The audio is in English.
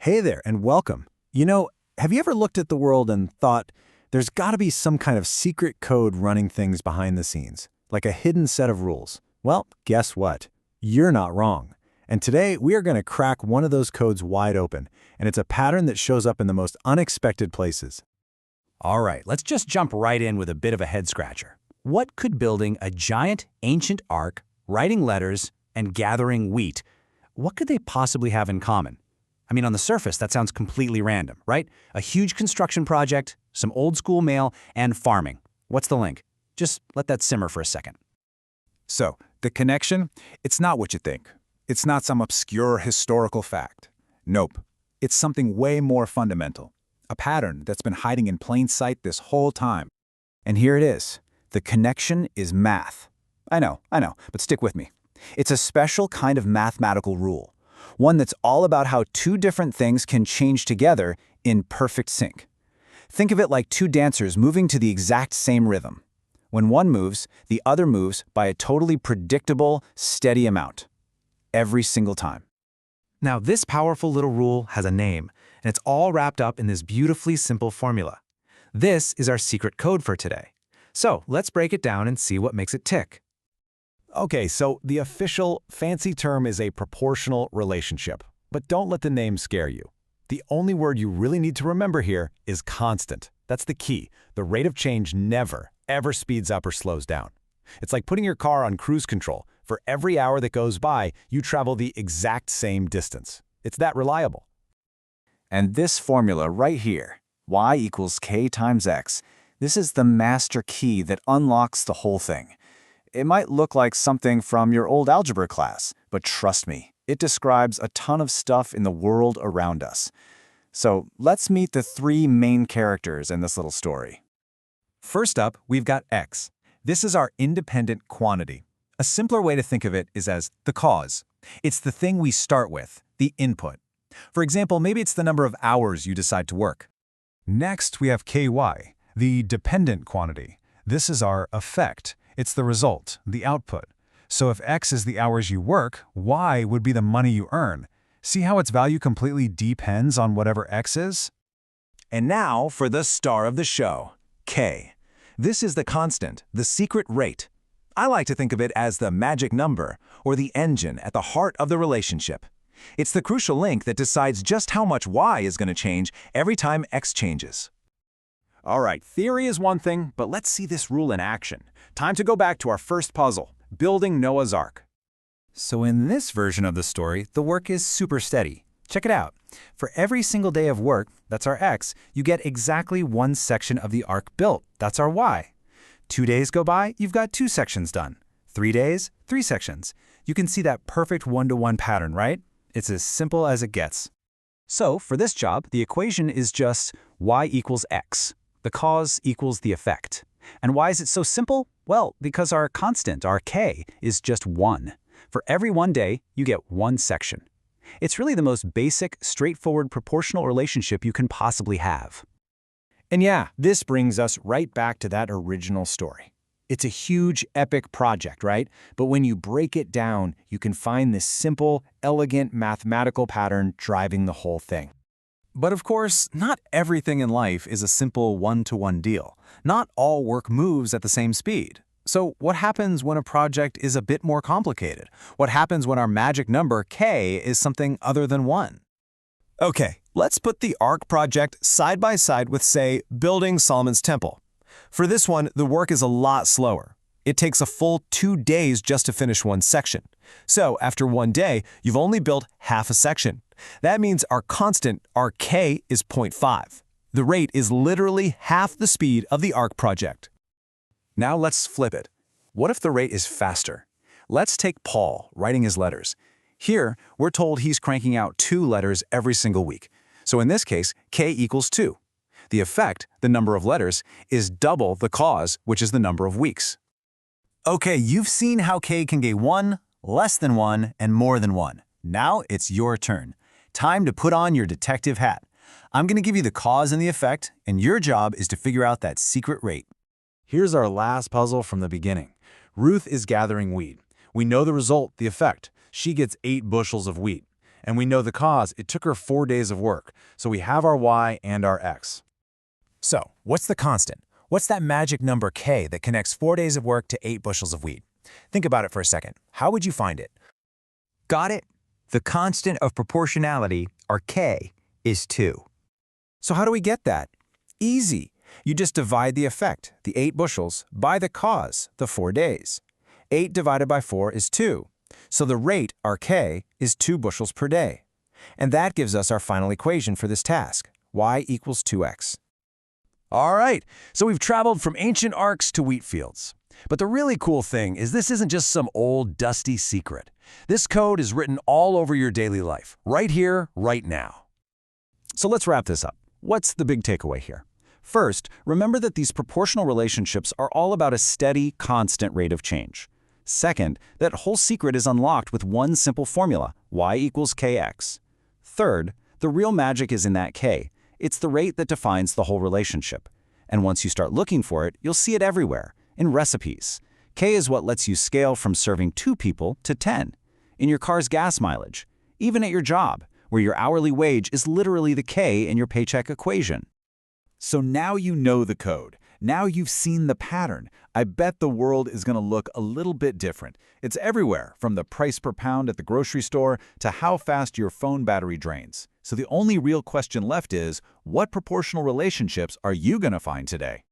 Hey there, and welcome. Have you ever looked at the world and thought, there's got to be some kind of secret code running things behind the scenes, like a hidden set of rules? Well, guess what? You're not wrong. And today, we are going to crack one of those codes wide open, and it's a pattern that shows up in the most unexpected places. All right, let's just jump right in with a bit of a head-scratcher. What could building a giant ancient ark, writing letters, and gathering wheat, what could they possibly have in common? I mean, on the surface, that sounds completely random, right? A huge construction project, some old-school mail, and farming. What's the link? Just let that simmer for a second. So, the connection? It's not what you think. It's not some obscure historical fact. Nope. It's something way more fundamental. A pattern that's been hiding in plain sight this whole time. And here it is. The connection is math. I know, but stick with me. It's a special kind of mathematical rule. One that's all about how two different things can change together in perfect sync. Think of it like two dancers moving to the exact same rhythm. When one moves, the other moves by a totally predictable, steady amount. Every single time. Now, this powerful little rule has a name, and it's all wrapped up in this beautifully simple formula. This is our secret code for today. So let's break it down and see what makes it tick. Okay, so the official fancy term is a proportional relationship. But don't let the name scare you. The only word you really need to remember here is constant. That's the key. The rate of change never, ever speeds up or slows down. It's like putting your car on cruise control. For every hour that goes by, you travel the exact same distance. It's that reliable. And this formula right here, y equals k times x, this is the master key that unlocks the whole thing. It might look like something from your old algebra class, but trust me, it describes a ton of stuff in the world around us. So let's meet the three main characters in this little story. First up, we've got x. This is our independent quantity. A simpler way to think of it is as the cause. It's the thing we start with, the input. For example, maybe it's the number of hours you decide to work. Next, we have ky, the dependent quantity. This is our effect. It's the result, the output. So if x is the hours you work, y would be the money you earn. See how its value completely depends on whatever x is? And now for the star of the show, k. This is the constant, the secret rate. I like to think of it as the magic number, or the engine at the heart of the relationship. It's the crucial link that decides just how much y is going to change every time x changes. All right, theory is one thing, but let's see this rule in action. Time to go back to our first puzzle, building Noah's Ark. So in this version of the story, the work is super steady. Check it out. For every single day of work, that's our x, you get exactly one section of the ark built. That's our y. 2 days go by, you've got 2 sections done. 3 days, 3 sections. You can see that perfect one-to-one pattern, right? It's as simple as it gets. So for this job, the equation is just y equals x. The cause equals the effect. And why is it so simple? Well, because our constant, our k, is just 1. For every 1 day, you get 1 section. It's really the most basic, straightforward proportional relationship you can possibly have. And yeah, this brings us right back to that original story. It's a huge, epic project, right? But when you break it down, you can find this simple, elegant mathematical pattern driving the whole thing. But of course, not everything in life is a simple one-to-one deal. Not all work moves at the same speed. So what happens when a project is a bit more complicated? What happens when our magic number, k, is something other than 1? Okay, let's put the Ark project side by side with, say, building Solomon's Temple. For this one, the work is a lot slower. It takes a full 2 days just to finish one section. So after 1 day, you've only built half a section. That means our constant, our k, is 0.5. The rate is literally half the speed of the Ark project. Now let's flip it. What if the rate is faster? Let's take Paul writing his letters. Here, we're told he's cranking out 2 letters every single week. So in this case, k equals 2. The effect, the number of letters, is double the cause, which is the number of weeks. Okay, you've seen how k can get 1, less than 1, and more than 1. Now it's your turn. Time to put on your detective hat. I'm going to give you the cause and the effect, and your job is to figure out that secret rate. Here's our last puzzle from the beginning. Ruth is gathering wheat. We know the result, the effect. She gets 8 bushels of wheat. And we know the cause. It took her 4 days of work. So we have our y and our x. So, what's the constant? What's that magic number k that connects 4 days of work to 8 bushels of wheat? Think about it for a second. How would you find it? Got it? The constant of proportionality, or k, is 2. So how do we get that? Easy. You just divide the effect, the 8 bushels, by the cause, the 4 days. 8 divided by 4 is 2. So the rate, our k, is 2 bushels per day. And that gives us our final equation for this task, y equals 2x. All right, so we've traveled from ancient arcs to wheat fields. But the really cool thing is this isn't just some old, dusty secret. This code is written all over your daily life, right here, right now. So let's wrap this up. What's the big takeaway here? First, remember that these proportional relationships are all about a steady, constant rate of change. Second, that whole secret is unlocked with one simple formula, y equals kx. Third, the real magic is in that k. It's the rate that defines the whole relationship. And once you start looking for it, you'll see it everywhere, in recipes. K is what lets you scale from serving 2 people to 10. In your car's gas mileage. Even at your job, where your hourly wage is literally the K in your paycheck equation. So now you know the code. Now you've seen the pattern. I bet the world is going to look a little bit different. It's everywhere, from the price per pound at the grocery store to how fast your phone battery drains. So the only real question left is, what proportional relationships are you going to find today?